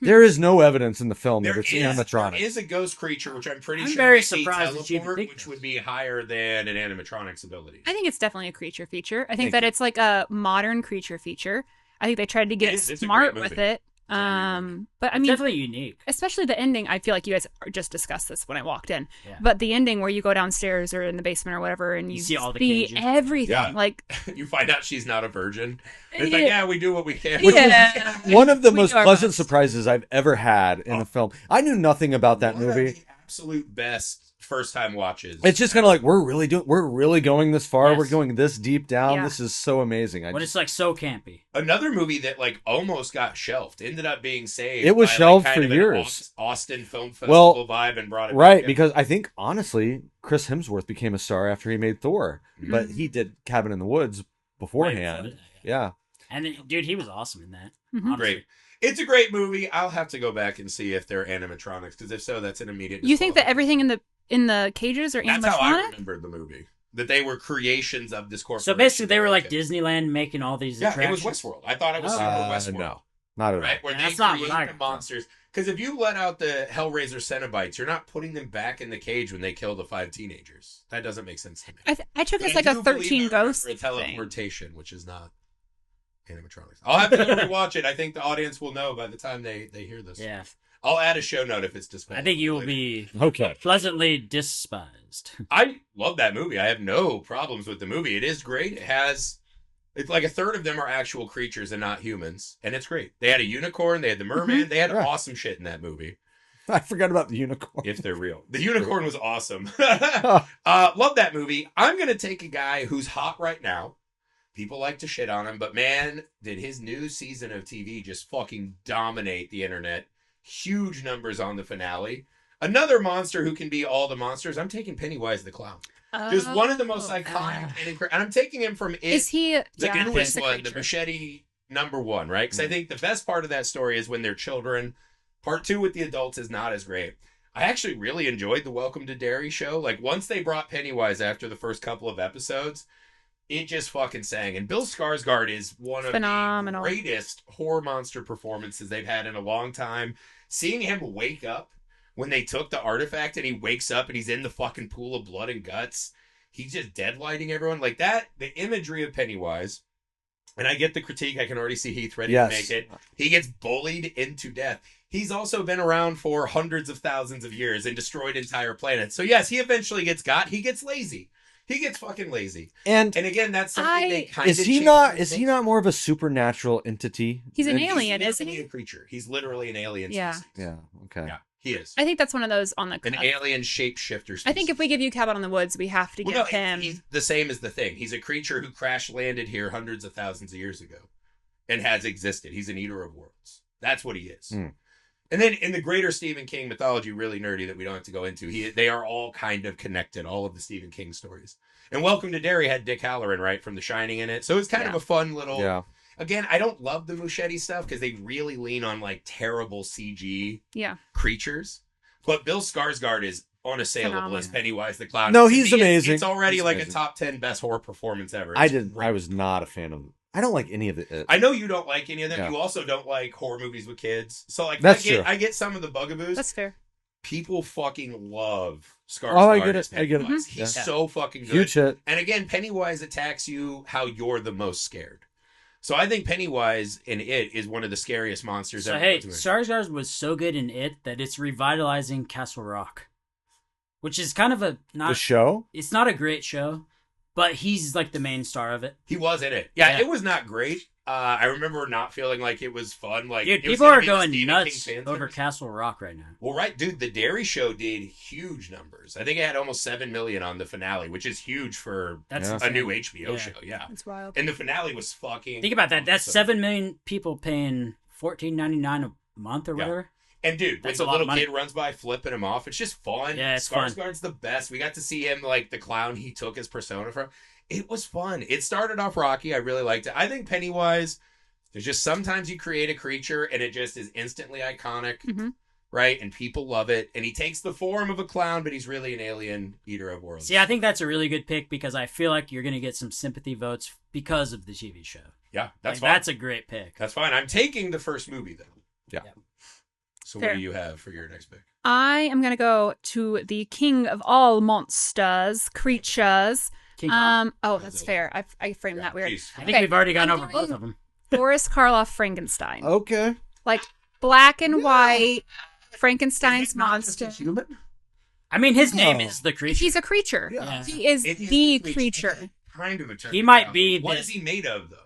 There is no evidence in the film There that it's is animatronic. a ghost creature, which I'm pretty I'm sure very we see surprised that you even teleport, think which this. would be higher than an animatronic's ability. I think it's definitely a creature feature. I think Thank that you. it's like a modern creature feature. I think they tried to get It is. It's a smart great with movie. it. a great But I It's mean, definitely unique. especially the ending. I feel like you guys just discussed this when I walked in. Yeah. But the ending where you go downstairs or in the basement or whatever, and you, You see all the see cages. everything. Yeah. Like, You find out she's not a virgin. It's like, Yeah. yeah, we do what we can. yeah. One of the We most do our pleasant best. surprises I've ever had in a film. I knew nothing about that One of movie. the absolute best first time watches. It's just kind of like we're really going this far. Yes. We're going this deep down. Yeah. This is so amazing. But it's like so campy. Another movie that like almost got shelved ended up being saved. It was by, shelved like, for kind of an years. Austin Film Festival vibe and brought it back in. Because I think honestly, Chris Hemsworth became a star after he made Thor, but he did Cabin in the Woods beforehand. Right before that, Yeah. And dude, he was awesome in that. Mhm. Honestly. Great. It's a great movie. I'll have to go back and see if they're animatronics, because if so, that's an immediate. You think that disqualification. everything in the cages are That's how I animatronic? remembered the movie. That they were creations of this corporation. So basically, they were like Okay. Disneyland making all these Yeah, attractions. it was Westworld. I thought it was super Westworld. No, not at all. Right? Where Yeah, they that's not create what I the thought. monsters. Because if you let out the Hellraiser Cenobites, you're not putting them back in the cage when they kill the 5 teenagers. That doesn't make sense to me. I took it But as like I a do believe 13 I ghost remember a thing. teleportation, which is not animatronics. I'll have to go rewatch it. I think the audience will know by the time they hear this. Yeah, I'll add a show note if it's displayed. I think you will be Okay. pleasantly despised. I love that movie. I have no problems with the movie. It is great. It's like a third of them are actual creatures and not humans, and it's great. They had a unicorn. They had the merman. They had Yeah. awesome shit in that movie. I forgot about the unicorn. If they're real. The unicorn was awesome. Love that movie. I'm going to take a guy who's hot right now. People like to shit on him, but man, did his new season of TV just fucking dominate the internet. Huge numbers on the finale. Another monster who can be all the monsters. I'm taking Pennywise the Clown. Just one of the most iconic. And I'm taking him from Is he? the Yeah, newest he's a one, the creature. machete #1, right? Because I think the best part of that story is when they're children. Part 2 with the adults is not as great. I actually really enjoyed the Welcome to Derry show. Like, once they brought Pennywise after the first couple of episodes, it just fucking sang. And Bill Skarsgård is one of Phenomenal. the greatest horror monster performances they've had in a long time. Seeing him wake up when they took the artifact and he wakes up and he's in the fucking pool of blood and guts. He's just deadlighting everyone. Like that, the imagery of Pennywise. And I get the critique. I can already see Heath ready to make it. He gets bullied into death. He's also been around for hundreds of thousands of years and destroyed entire planets. So yes, he eventually gets got. He gets lazy. He gets fucking lazy. And again, that's something they kind is he not more of a supernatural entity? He's an And- alien, He's isn't literally he? a creature. He's literally an alien Yeah. species. Yeah. Okay. Yeah, he is. I think that's one of those on the. An alien shapeshifter species. I think if we give you Cabin in the Woods, we have to give him. He's the same as the Thing. He's a creature who crash landed here hundreds of thousands of years ago and has existed. He's an eater of worlds. That's what he is. And then in the greater Stephen King mythology, really nerdy that we don't have to go into, they are all kind of connected, all of the Stephen King stories. And Welcome to Derry had Dick Halloran, right, from The Shining in it. So it's kind of a fun little... Yeah. Again, I don't love the Muschietti stuff because they really lean on like terrible CG creatures. But Bill Skarsgård is unassailable as Pennywise the Clown. No, To he's me, amazing. It's already He's like amazing. a top 10 best horror performance ever. I was not a fan of. I don't like any of it. I know you don't like any of them. Yeah. You also don't like horror movies with kids. So like That's true. true. I get some of the bugaboos. That's fair. People fucking love Skarsgård. Oh, I get it. as I get it. Pennywise. Mhm. He's Yeah. so fucking good. Huge hit. And again, Pennywise attacks you how you're the most scared. So I think Pennywise in It is one of the scariest monsters So ever. hey, put to it. Skarsgård was so good in it that it's revitalizing Castle Rock, which is kind of The not. show. It's not a great show, but he's like the main star of it. He was in it. Yeah, Yeah. it was not great. I remember not feeling like it was fun. Like, Dude, it was people gonna are be the going Stephen nuts King fan over service. Castle Rock right now. Well, right, dude, the Dairy Show did huge numbers. I think it had almost 7 million on the finale, which is huge for That's Yeah. a insane. new HBO Yeah. show. Yeah, That's wild. and the finale was fucking. Think about that. That's awesome. 7 million people paying $14.99 a month or Yeah. whatever. And dude, when That's the a lot little of money. kid runs by flipping him off, it's just fun. Yeah, it's fun. Skarsgård's the best. We got to see him like the clown he took his persona from. It was fun. It started off rocky. I really liked it. I think Pennywise. There's just sometimes you create a creature and it just is instantly iconic, Mhm. right? And people love it. And he takes the form of a clown, but he's really an alien eater of worlds. See, I think that's a really good pick because I feel like you're going to get some sympathy votes because of the TV show. Yeah, that's Like, fine. that's a great pick. That's fine. I'm taking the first movie though. Yeah. So Fair. what do you have for your next pick? I am gonna go to the king of all monsters, creatures. King Kong. Oh, that's fair. I framed that weird. Please. I think okay. we've already gone I'm over doing- both of them. Boris Karloff Frankenstein, Okay. like black and white Frankenstein's monster. Human? I mean, his name Oh. is the creature. He's a creature. Yeah. He is It the creature. Kind of a He might be What the- is he made of though?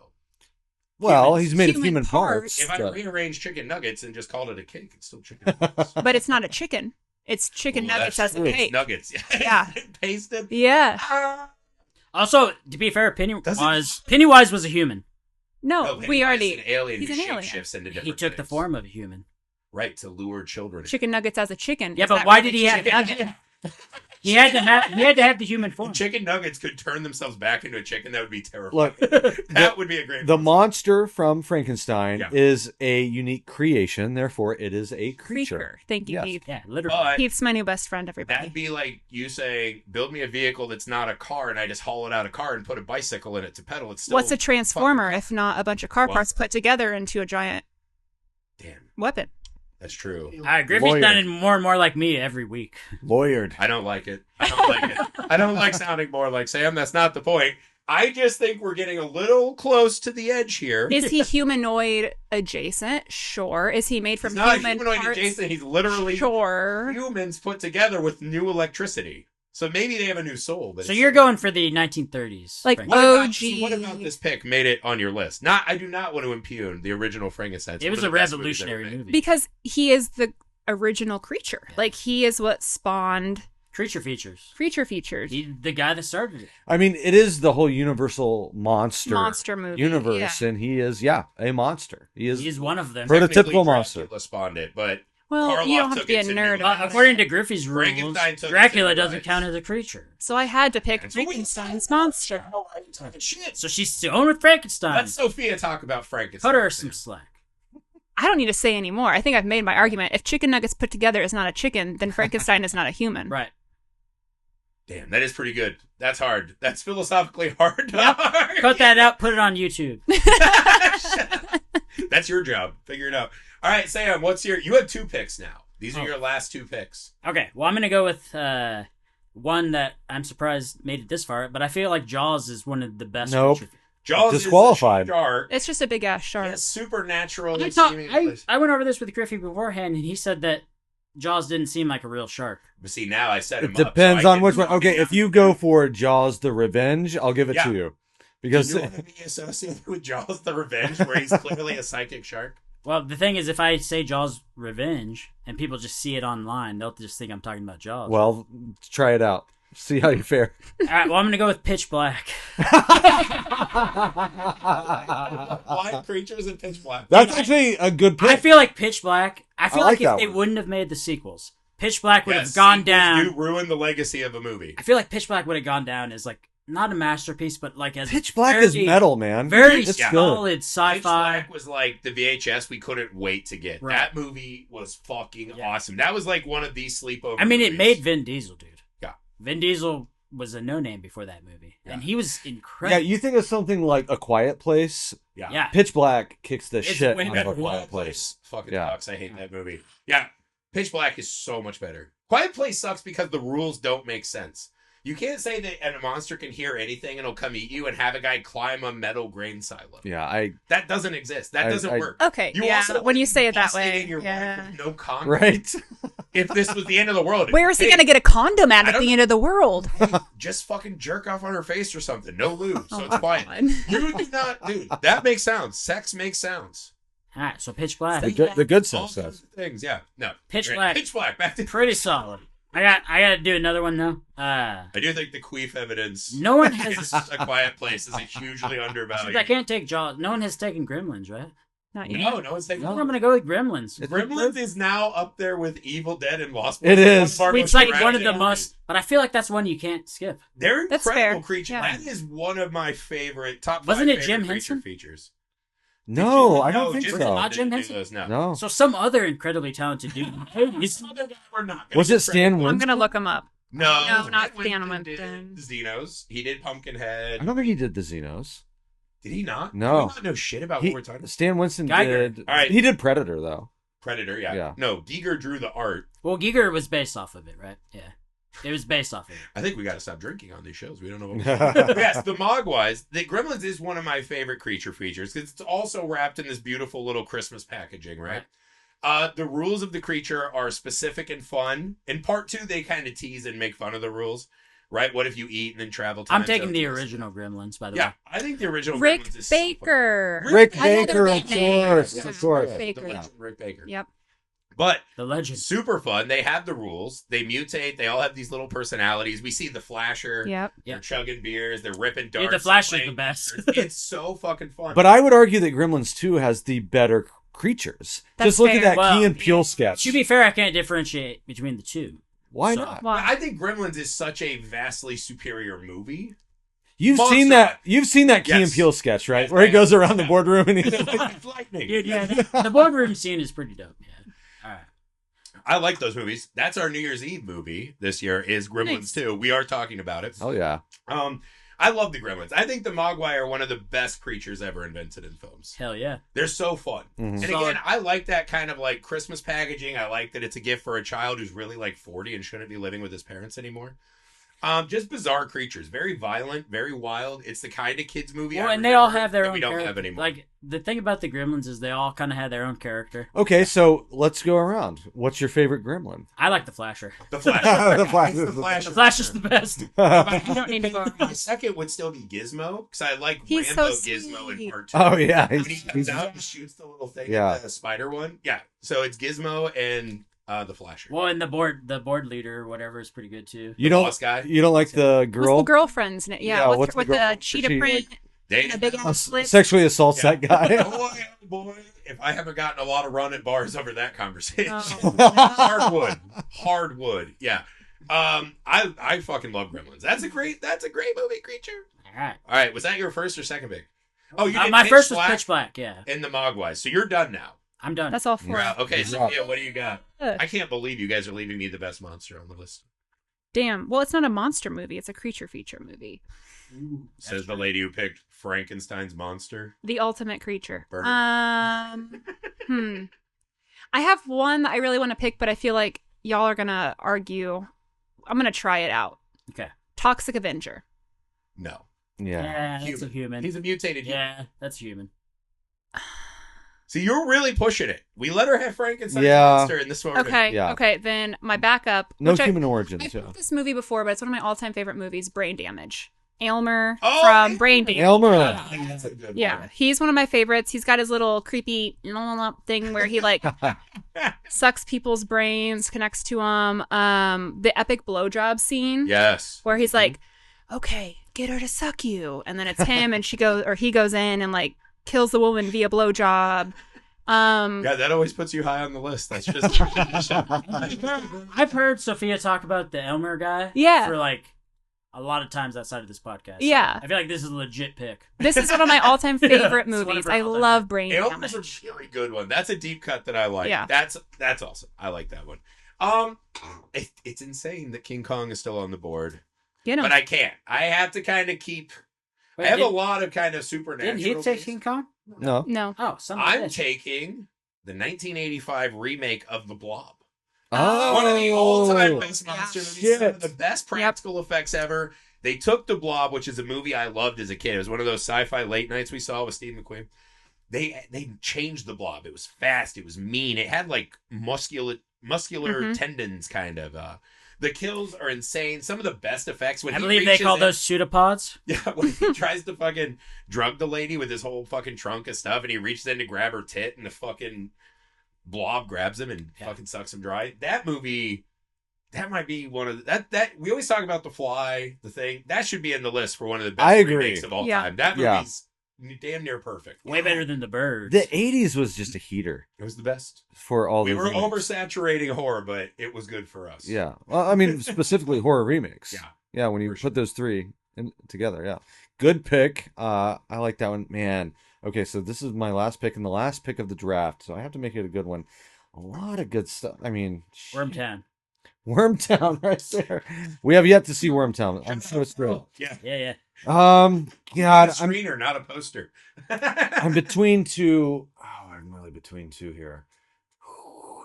Well, Humans. he's made of Human human parts. parts. If I but- rearranged chicken nuggets and just called it a cake, it's still chicken nuggets. But it's not a chicken. It's chicken Ooh, nuggets that's as a true. cake. Nuggets. Yeah. Pasted. Yeah. Also, to be fair, Does Pennywise was a human. No, we Pennywise already. is an alien he's who an alien. shapeshifts into different He took the things. form of a human. Right, to lure children. Chicken nuggets as a chicken. Yeah, Is but that why really did he have? chicken nugget? He had to have the human form. Chicken nuggets could turn themselves back into a chicken. That would be terrifying. Look, That would be a great the monster. monster from Frankenstein Yeah. is a unique creation. Therefore, it is a creature. Creature. Thank you, Yes. Heath. Yeah, literally. But Heath's my new best friend, everybody. that'd be like you saying, build me a vehicle that's not a car, and I just hollow out a car and put a bicycle in it to pedal. It's still What's a transformer fucking- if not a bunch of car What? parts put together into a giant Damn, weapon? that's true. Griffey's Lawyer. sounding more and more like me every week. Lawyered. I don't like it. I don't like it. I don't like sounding more like Sam. That's not the point. I just think we're getting a little close to the edge here. Is he humanoid adjacent? Sure. Is he made from He's not human humanoid parts? adjacent. He's literally Sure. humans put together with new electricity. So maybe they have a new soul. But So it's- you're going for the 1930s. Like, Frank. What about this pick made it on your list? I do not want to impugn the original Frankenstein. It's It one was of a the best movies revolutionary ever made. movie. Because he is the original creature. Like, he is what spawned Creature features. creature features. He's the guy that started it. I mean, it is the whole universal monster movie. universe, Yeah. and he is, a monster. He is. He's one of them. Prototypical Technically, monster. Dracula spawned it, but Well, Karloff you don't have to took be a it to nerd new about heights. it. According to Griffey's rules, Frankenstein took Dracula it to doesn't rights. count as a creature. So I had to pick And so we- Frankenstein's monster. Shit. So she's going with Frankenstein. Let Sophia talk about Frankenstein. Cut her some slack. I don't need to say any more. I think I've made my argument. If chicken nuggets put together is not a chicken, then Frankenstein is not a human. Right. Damn, that is pretty good. That's hard. That's philosophically hard. Cut that out. Put it on YouTube. That's your job. Figure it out. All right, Sam, you have 2 picks now. These are Oh. your last 2 picks. Okay. Well, I'm going to go with one that I'm surprised made it this far, but I feel like Jaws is one of the best. Nope. creature- Jaws Disqualified. is a shark. It's just a big ass shark. Yes, supernatural. I went over this with Griffey beforehand, and he said that Jaws didn't seem like a real shark. But see, now I set him It up. depends so I on can- which one. Okay, if you go for Jaws: The Revenge, I'll give it Yeah. to you, Do because you want to be associated with Jaws the Revenge, where he's clearly a psychic shark? Well, the thing is, if I say Jaws Revenge and people just see it online, they'll just think I'm talking about Jaws. well, try it out. See how you fare. All right, well, I'm going to go with Pitch Black. Blind creatures in pitch black. That's actually a good pick. I feel like Pitch Black, I feel I like like if that they one. wouldn't have made the sequels, Pitch Black would Yes, have gone sequels down. do ruin the legacy of a movie. I feel like Pitch Black would have gone down as like not a masterpiece, but like as Pitch Black very, is metal, man. very it's Yeah. good. solid Pitch sci-fi. Black was like the VHS we couldn't wait to get. Right. That movie was fucking Yeah. awesome. That was like one of these sleepover I mean, it movies. made Vin Diesel, dude. Yeah. Vin Diesel was a no-name before that movie, and he was Yeah, incredible. you think of something like A Quiet Place. Yeah. Yeah. Pitch Black kicks the It's shit way out of better. A Quiet Place. Fucking Yeah. sucks. I hate that movie. Yeah. Pitch Black is so much better. Quiet Place sucks because the rules don't make sense. You can't say that a monster can hear anything and it'll come eat you and have a guy climb a metal grain silo. Yeah, That doesn't exist. That doesn't I- work. Okay, You yeah. also When you say it that busting way, in your yeah. wife with no condom. right. If this was the end of the world, Where is he hey, going to get a condom I at don't the end of the world? Just fucking jerk off on her face or something. No lube, so Oh, it's quiet. God. You do not, dude. That makes sounds. Sex makes sounds. All right, so Pitch Black, The good All stuff sorts says. of things. Yeah. No. Pitch Right. Black. Pitch Black. Back to. pretty solid. I got to do another one though. I do think the queef evidence. No one This has. is a quiet place is a hugely undervalued. I can't take Jaws. No one has taken Gremlins, right? Not yet. No, one's taking. No, I'm gonna go with Gremlins. Gremlins is now up there with Evil Dead and Lost. It Boys. is. One of our It's most like one of the drafted most, but I feel like that's one you can't skip. They're That's incredible fair. creatures. Yeah. That is one of my favorite top. Wasn't five it Jim favorite creature Henson? features. No, I don't think Jim so. Henson Not Jim didn't do Henson? those, No. No. So some other incredibly talented dude. He's- We're not gonna Was get it Stan credit. I'm Winston? going to look him up. No, No, not Stan Stan Winston. Did Winston. Xenos. He did Pumpkinhead. I don't think he did the Xenos. Did he not? No. Do we not know shit about what we're talking about. Stan Winston Geiger. did. All right. He did Predator though. Predator, yeah. Yeah. No, Giger drew the art. well, Giger was based off of it, right? Yeah, it was based off of it. I think we got to stop drinking on these shows. We don't know what we're Yes, the Mogwais. The Gremlins is one of my favorite creature features because it's also wrapped in this beautiful little Christmas packaging, right? The rules of the creature are specific and fun. In part 2, they kind of tease and make fun of the rules, right? What if you eat and then travel time I'm taking the zones? original Gremlins, by the Yeah, way. I think the original Rick Gremlins is so fun. Baker. Rick I know Baker, their of big names. course, Yeah, of course. Rick Baker. The legend Rick Baker. Yep. But The legend. super fun. They have the rules. They mutate. They all have these little personalities. We see the Flasher. Yep. They're chugging beers. They're ripping darts. Dude, the Flash is the best. It's so fucking fun. But I would argue that Gremlins 2 has the better creatures. That's Just look at fair. that Well, Key and Peele sketch. To be fair, I can't differentiate between the two. Why So- not? Wow. I think Gremlins is such a vastly superior movie. You've Monster seen that. High. You've seen that Key and Yes. Peele sketch, right? Yes, Where he I goes have. around the boardroom and he's It's lightning. Dude, yeah, the boardroom scene is pretty dope. Yeah. All right. I like those movies. That's our New Year's Eve movie this year is Gremlins Nice. 2. We are talking about it. oh yeah. I love the Gremlins. I think the Mogwai are one of the best creatures ever invented in films. Hell yeah. They're so fun. Mhm. And Solid. again, I like that kind of like Christmas packaging. I like that it's a gift for a child who's really like 40 and shouldn't be living with his parents anymore. Just bizarre creatures, very violent, very wild. It's the kind of kids movie. Well, I and they all remember have their that own we don't character. have anymore. Like, the thing about the Gremlins is they all kind of have their own character. Okay, so let's go around. What's your favorite Gremlin? I like the Flasher. the Flash. The Flash It's is the the- Flash. The Flash is the best. You don't need to go My around. second would still be Gizmo because I like He's Rambo so Gizmo in sweet. part 2. Oh yeah, When he he's, comes out and shoots the little thing, Yeah. the spider one. Yeah, so it's Gizmo and the Flasher. Well, and the board leader or whatever is pretty good too. you The don't boss guy. you don't like the What's girl the girlfriend's name? Yeah, Yeah, what's the with girl- the cheetah she- print They and a big ass slip. sexually assaults that guy. boy, oh boy, if I haven't gotten a lot of run at bars over that conversation. Oh. Hardwood. Yeah. I fucking love Gremlins. That's a great movie, creature. All right. All right, was that your first or second pick? Oh, you did My Pitch first was Black Pitch Black. Yeah, and the Mogwai. So you're done now. I'm done. That's all four. Wow. Okay, Good Sophia, what do you got? Ugh. I can't believe you guys are leaving me the best monster on the list. Damn. Well, it's not a monster movie. It's a creature feature movie. Says the lady who picked Frankenstein's monster. The ultimate creature. Bird. I have one that I really want to pick, but I feel like y'all are gonna argue. I'm gonna try it out. Okay. Toxic Avenger. No. Yeah. Yeah, that's a human. He's a mutated human. Yeah, that's human. See, you're really pushing it. We let her have Frankenstein's Yeah. monster, and this one. Okay. Yeah. Okay. Then my backup. No which human I origins. Yeah. picked this movie before, but it's one of my all-time favorite movies. Brain Damage. Aylmer Oh, from yeah. Brain Damage. Elmer. That's a good Yeah, one. he's one of my favorites. He's got his little creepy thing where he like sucks people's brains, connects to them. The epic blowjob scene Yes. where he's like, "Okay, get her to suck you," and then it's him, and he goes in and like kills the woman via blowjob. Yeah, that always puts you high on the list. That's just. I've heard Sophia talk about the Elmer guy. Yeah. For like a lot of times outside of this podcast. Yeah. I feel like this is a legit pick. This is one of my all-time favorite It's one of movies. her I all-time love Brain Aylmer's a Damage. really good one. That's a deep cut that I like. Yeah. That's awesome. I like that one. It's insane that King Kong is still on the board, You know, but I can't. I have to kind of keep. Wait, I have a did- lot of kind of supernatural. Didn't he take things. King Kong? No. no. Oh, son of a I'm bitch. taking the 1985 remake of The Blob. Oh. One of the all-time best monster movies. Shit. Some of the best practical effects ever. They took The Blob, which is a movie I loved as a kid. It was one of those sci-fi late nights we saw with Steve McQueen. They changed The Blob. It was fast. It was mean. It had like muscular Mhm. tendons, kind of. The kills are insane. Some of the best effects when I he believe they reaches call in- those pseudopods. Yeah, when he tries to fucking drug the lady with his whole fucking trunk of stuff, and he reaches in to grab her tit, and the fucking blob grabs him and Yeah. fucking sucks him dry. That movie, that might be one of the, that we always talk about The Fly, the thing that should be in the list for one of the best I agree. remakes of all Yeah. time. That Yeah. movie's damn near perfect. Way better than the birds. The 80s was just a heater It was the best. for all We these were remakes. oversaturating horror, but it was good for us. Yeah. Well, I mean, specifically horror remakes. Yeah. Yeah, when you For put sure. those three together. Yeah. Good pick. I like that one. Man. Okay, so this is my last pick and the last pick of the draft, so I have to make it a good one. A lot of good stuff. I mean, Wormtown. Wormtown right there. We have yet to see Wormtown. I'm so thrilled. Yeah. Yeah. God, A I'm screener, not a poster. I'm between two. Oh, I'm really between two here.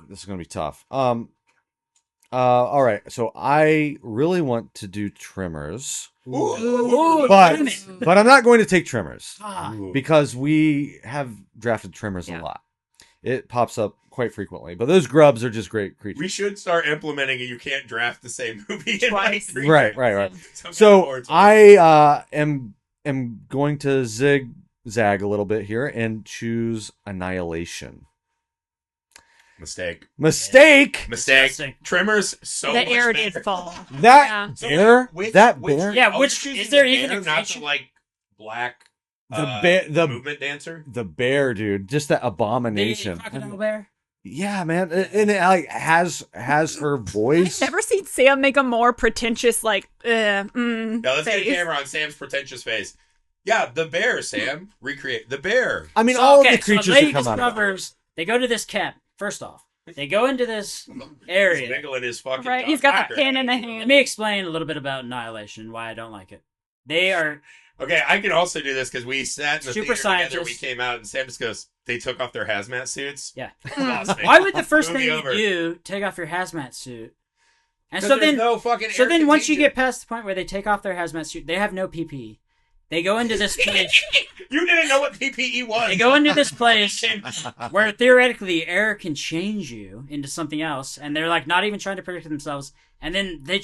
This is gonna be tough. All right. So I really want to do Trimmers, Ooh. but damn it. but I'm not going to take Trimmers Ah. Ooh. because we have drafted Trimmers Yeah. a lot. It pops up quite frequently, but those grubs are just great creatures. We should start implementing it. You can't draft the same movie in like Twice. 3 Right, days. right, right. Some kind of So boards. I am going to zigzag a little bit here and choose Annihilation. Mistake. Disgusting. Trimmers so The much air better. did fall. That So bear? which- That which- bear? Yeah, oh, which you're is choosing there the even bear, a not creature? the like black The movement dancer? the bear, dude. Just that abomination. The crocodile bear. Yeah, man. And it like has her voice. Never seen Sam make a more pretentious Now let's get a face. camera on Sam's pretentious face. Yeah, the bear, Sam. Recreate the bear. I mean, So, all okay, of the creatures so lady that come out of it. discovers. They go to this camp. First off, they go into this He's area. wiggling his fucking Right, he's got Dr. the pin in the Let hand. me explain a little bit about annihilation and why I don't like it. They are Okay, I can also do this because we sat in the Super theater together. scientists. We came out and Sam just goes, they took off their hazmat suits. yeah. Lost me. Why would the first Movie thing over. you do take off your hazmat suit? And 'Cause so there's then, no fucking so air then once you contagion. get past the point where they take off their hazmat suit, they have no PPE. They go into this place. You didn't know what PPE was. They go into this place where theoretically air can change you into something else, and they're like not even trying to protect themselves. And then the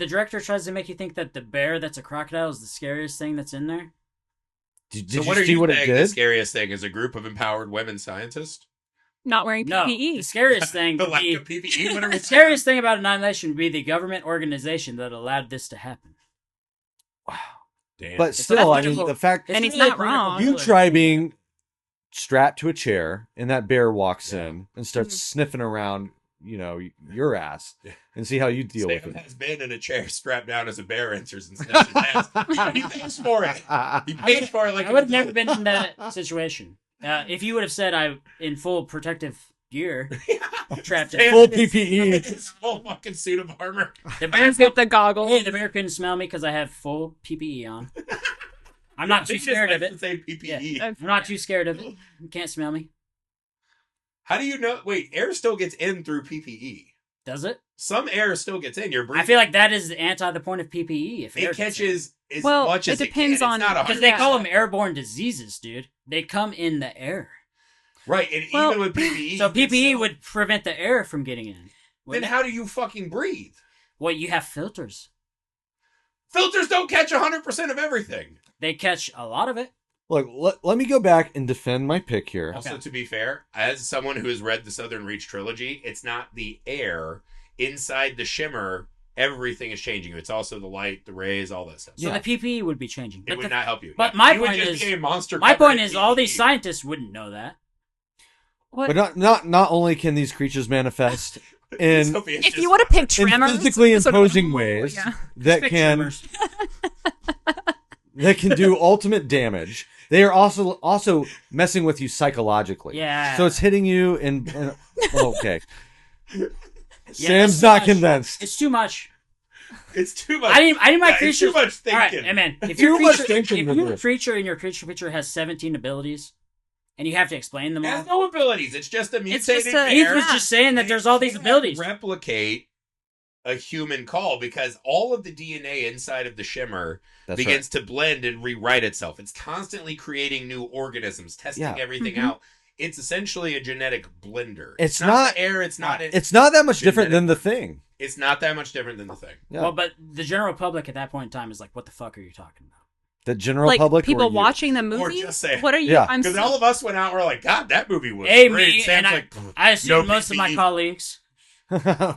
director tries to make you think that the bear that's a crocodile is the scariest thing that's in there. Did So you what are see you what it saying the did? scariest thing is a group of empowered women scientists? Not wearing No, PPE. the scariest thing The would lack be, of PPE? What are we the scariest thing about annihilation would be the government organization that allowed this to happen. Damn. But It's still, I not mean, political. the fact And he's really not political wrong. you villain. try being strapped to a chair and that bear walks Yeah. in and starts Mhm. sniffing around, your ass Yeah. and see how you deal with Sam it. has been in a chair strapped down as a bear enters and sniffs his ass. He pays for it. He pays for it like I an would have never adult. been in that situation. If you would have said I'm in full protective gear, trapped in. Sam Full is- PPE. His full fucking suit of armor. The bear, With the goggles. hey, the bear couldn't smell me because I have full PPE on. I'm not too He just scared of likes it. to say PPE. Yeah. I'm not too scared of it. You can't smell me. How do you know? Wait, air still gets in through PPE. Does it? Some air still gets in. You're breathing. I feel like that is anti the point of PPE. If it catches as Well, much it as depends it can. on- It's not because 100%. they call them airborne diseases, dude. They come in the air. Right, and Well, even with PPE. So you can PPE still- would prevent the air from getting in. Then Wouldn't it? how do you fucking breathe? Well, you have filters. Filters don't catch 100% of everything. They catch a lot of it. Look, let me go back and defend my pick here. Also, to be fair, as someone who has read the Southern Reach trilogy, it's not the air inside the shimmer. Everything is changing. It's also the light, the rays, all that stuff. So Yeah. the PPE would be changing. It would not help you. but my You would point just is- be a monster. My covered point in is, all these PPE. scientists wouldn't know that. What? But not only can these creatures manifest in Sophia's If just- you would have picked in Tremors, physically this would've- imposing ways Yeah. that Pick can trimmers. that can do ultimate damage. They are also messing with you psychologically. Yeah. So it's hitting you in okay. Yeah, Sam's that's not too much. convinced. It's too much. It's too much. I need my Yeah, it's creature. too much All right, thinking. hey man. If Too your much creature, thinking if with your this. creature and your creature picture has 17 abilities, and you have to explain them It all, has no abilities. It's just a It's mutated just a- Heath bear. was just saying that there's all these It abilities. can't replicate a human call because all of the DNA inside of the shimmer That's begins to blend and rewrite itself. It's constantly creating new organisms, testing Yeah. everything Mhm. out. It's essentially a genetic blender. It's not- the air. It's not. It's not that much different than the thing. It's not that much different than the thing. Yeah. Well, but the general public at that point in time is like, "What the fuck are you talking about?" The general like public, or people you? watching the movie. just say- What are you? Yeah. I'm Because so- all of us went out. We're like, God, that movie was Hey, great. me, Sam's and like, I assume no most of my PPE. colleagues.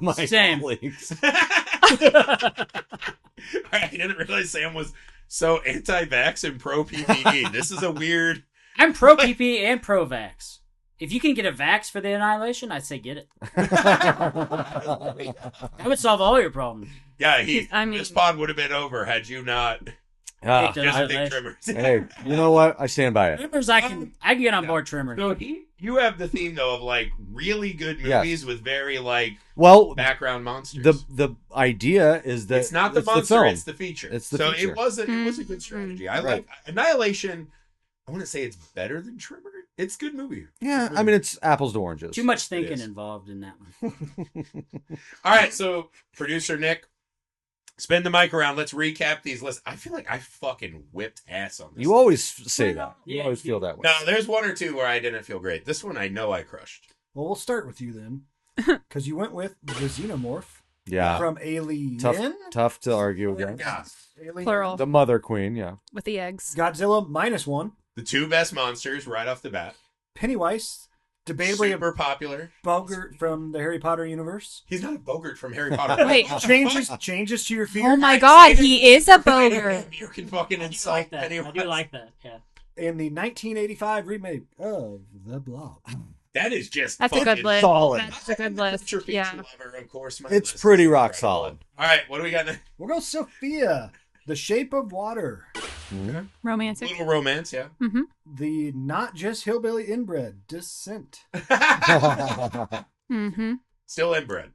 My Same. colleagues. I didn't realize Sam was so anti-vax and pro-PPE. This is a weird. I'm pro PP and pro vax. If you can get a vax for the annihilation, I'd say get it. That would solve all your problems. Yeah, I mean- this pod would have been over had you not Ah, Picked just Annihilation. picked trimmers. hey, you know what? I stand by it. Trimmers, I can get on board trimmers. So you have the theme though of like really good Yes. movies with very like Well, background monsters. the idea is that it's not the it's monster, film. it's the feature. It's the so feature. it was a good strategy. I Right. like Annihilation. I wouldn't say it's better than Trimmer. It's a good movie. Yeah, I mean it's apples to oranges. Too much thinking is. involved in that one. All right, so producer Nick, spin the mic around. Let's recap these lists. I feel like I fucking whipped ass on this. You always say that. You Yeah. always feel that way. No, there's one or two where I didn't feel great. This one I know I crushed. Well, we'll start with you then, because you went with the xenomorph Yeah, from Alien. tough to argue against. Yeah. Alien. plural The Mother Queen, yeah. with the eggs. Godzilla -1. The two best monsters right off the bat. Pennywise Debatably a super popular. Bogart from the Harry Potter universe. He's not a Bogart from Harry Potter. Wait. Changes to your fear. Oh my god, he is a bogart. You can fucking I do insult like that. Pennywise. I do like that. Yeah. In the 1985 remake of The Blob. That is just That's a good fucking list. solid. That's a good list. Feature Yeah. lover, of course. My It's list pretty is rock incredible. solid. All right, what do we got next? We'll go Sophia, The Shape of Water. Romantic. Little romance, yeah. Mm-hmm. The not just hillbilly inbred, Descent. Mm-hmm. Still inbred.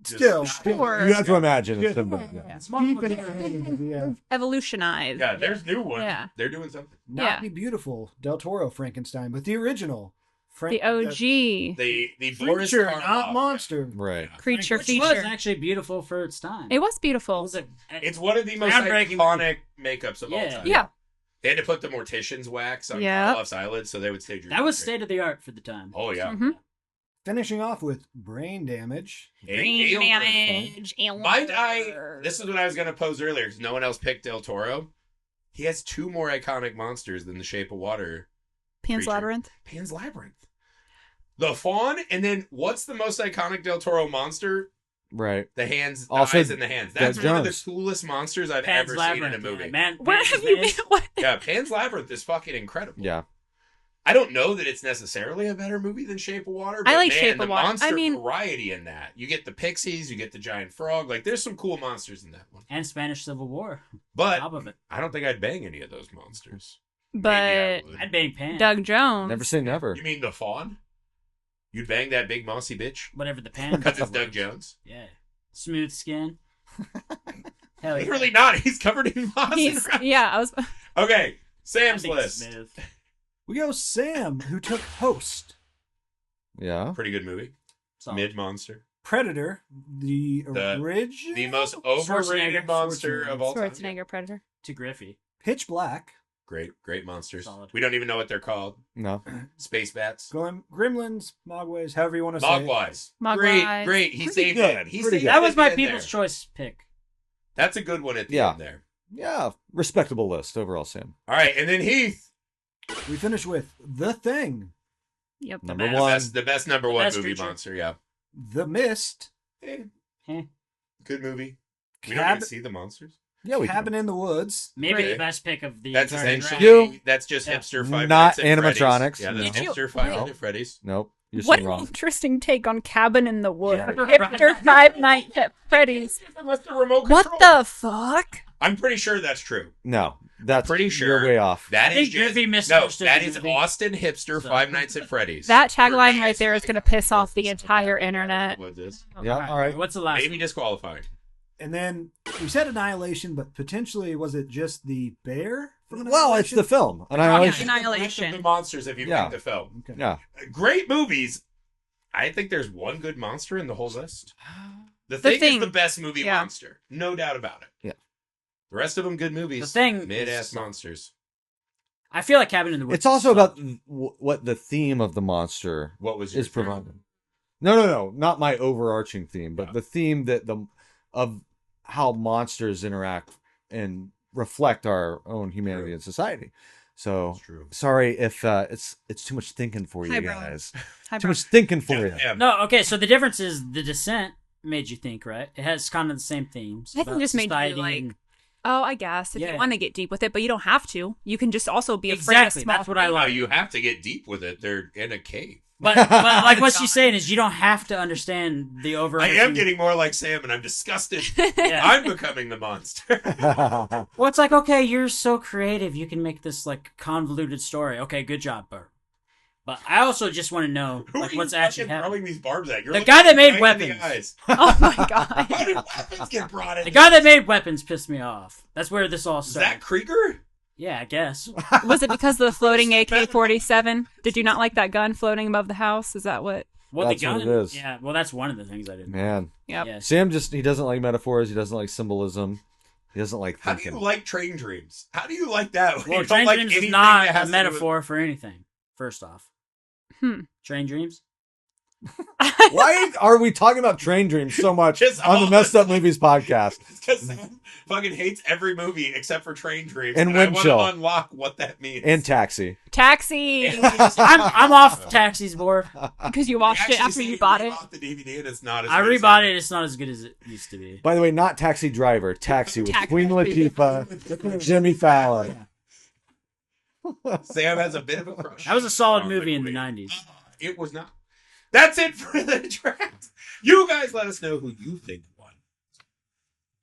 Still. Sure. You have to imagine it's Yeah. simple. Yeah. Yeah. Evolutionized. Yeah, there's new ones. Yeah. They're doing something. Not Yeah. the beautiful Del Toro Frankenstein, but the original. The OG The Boris Creature, Karloff. not monster. Right. creature Which was feature. actually beautiful for its time. It was beautiful. Was it? It's one of the most Groundbreaking iconic makeups of all Yeah. time. Yeah. They had to put the mortician's wax on Yeah. Karloff's eyelids so they would stay dreamy. That was state of the art for the time. Oh, yeah. Mm-hmm. Finishing off with Brain Damage. Brain damage. Might I? This is what I was going to pose earlier because no one else picked Del Toro. He has two more iconic monsters than The Shape of Water. Pan's creature. Labyrinth. Pan's Labyrinth. The fawn, and then what's the most iconic Del Toro monster? Right. The hands, the Also, eyes, and the hands. That's Doug one of Jones. the coolest monsters I've Pan's ever Labyrinth, seen in a movie. yeah, man. Where Pan's have you been? Maze. What? Yeah, Pan's Labyrinth is fucking incredible. Yeah. I don't know that it's necessarily a better movie than Shape of Water. But I like man, Shape of the Water. monster I mean- variety in that. You get the pixies, you get the giant frog. Like, there's some cool monsters in that one. And Spanish Civil War. But Top of it. I don't think I'd bang any of those monsters. Maybe But I would. I'd bang Pan. Doug Jones. Never say never. You mean the fawn? You'd bang that big mossy bitch Whatever the Pan. because it's Doug Jones? Yeah. Smooth skin. Hell yeah. Literally not. He's covered in moss. He's, and yeah, I was. Okay, I Sam's think list. Smooth. We go Sam, who took Host. Yeah. Pretty good movie. Solid. Mid monster. Predator, the original. The most overrated Schwarzenegger. monster of all time. Schwarzenegger Predator. To Griffey. Pitch Black. Great monsters. Solid. We don't even know what they're called. No. Space bats. Gremlins, Mogways, however you want to say. Mogwais. Mogwai. Great. He Pretty saved good. it. He Pretty saved good. it That was at my the end people's there. choice pick. That's a good one at the Yeah. end there. Yeah. Respectable list overall, Sam. All right, and then Heath. We finish with The Thing, Yep. Number best. one. The best number one best movie creature. monster. Yeah. The Mist, Eh, Eh. good movie. We don't Cab- even see the monsters. Yeah, we Cabin in the Woods, Maybe Right. the best pick of the That's entire essentially draft. that's just Yeah. hipster Five Not Nights at Freddy's. animatronics. Yeah, that's Did you- hipster Five wait. Nights at Freddy's. Nope. You're What saying an wrong. interesting take on Cabin in the Woods. Yeah. Hipster Five Nights at Freddy's. Unless the remote What control. the fuck? I'm pretty sure that's true. No. That's Pretty sure. You're way off. That I is think just, Griffey no. misunderstood That the is movie. Austin hipster So- Five Nights at Freddy's. That tagline right there is going to piss off the entire internet. What is? Yeah, all right. What's the last? Maybe disqualifying. and then we said Annihilation, but potentially was it just the bear? From Well, it's the Annihilation? film. Annihilation. Annihilation. The monsters, if you Yeah. pick the film. Okay. Yeah. Great movies. I think there's one good monster in the whole list. The The Thing Thing. is the best movie Yeah. monster. No doubt about it. Yeah. The rest of them good movies. The Thing Mid-ass is- monsters. I feel like Cabin in the Woods. It's also is about solid. what the theme of the monster What was your is providing. No, not my overarching theme, but Yeah. the theme of how monsters interact and reflect our own humanity True. and society. So That's true. sorry if it's too much thinking for you Hi, bro. guys. Hi, Too bro. much thinking for you. Yeah. No, okay. So the difference is the Descent made you think, right? It has kind of the same themes. I think about just made you, society like, and- Oh, I guess if Yeah. you want to get deep with it, but you don't have to. You can just also be afraid Exactly. of small. That's what I No, like. you have to get deep with it. They're in a cave. But like what she's saying is you don't have to understand the I overarching. am getting more like Sam, and I'm disgusted. Yeah. I'm becoming the monster. Well, it's like, okay, you're so creative. You can make this like convoluted story. Okay, good job, Bert. But I also just want to know Who like are you what's actually fucking happening. throwing these barbs at? You're The looking guy that me made right in the weapons. eyes. Oh my How god. did weapons get brought in? The guy that made weapons pissed me off. That's where this all Is started. that Krieger? Yeah, I guess. Was it because of the floating AK-47? Did you not like that gun floating above the house? Is that what? Well, That's the gun. what it is. Yeah, well, that's one of the things I didn't. Man. Yep. Yeah. Sam he doesn't like metaphors, he doesn't like symbolism. He doesn't like How do thinking. you like train dreams? How do you like that? Well, You don't train like dreams is anything not that has a to do metaphor for anything. First off, Hmm. train dreams. Why are we talking about train dreams so much Just on the all Messed the Up Movies podcast? Because Sam fucking hates every movie except for Train Dreams. And I want Windchill. to unlock what that means. And Taxi. Taxi, I'm off Taxi's board. because you watched it after you bought it. Bought the DVD and it's not as I good as rebought it. It's not as good as it used to be. By the way, not Taxi Driver. Taxi with Taxi. Queen Latifah, Jimmy Fallon. Sam has a bit of a crush. That was a solid on movie in the Queen. 90s. It was not. That's it for the draft. You guys let us know who you think won.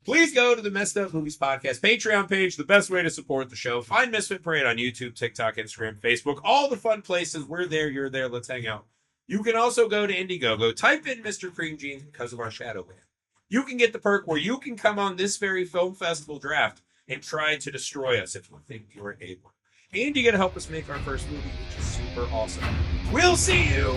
Please go to the Messed Up Movies Podcast Patreon page, the best way to support the show. Find Misfit Parade on YouTube, TikTok, Instagram, Facebook, all the fun places. We're there, you're there, let's hang out. You can also go to Indiegogo, type in Mr. Cream Jeans because of our shadow ban. You can get the perk where you can come on this very film festival draft and try to destroy us if you think you're able. And you get to help us make our first movie, which is super awesome. We'll see you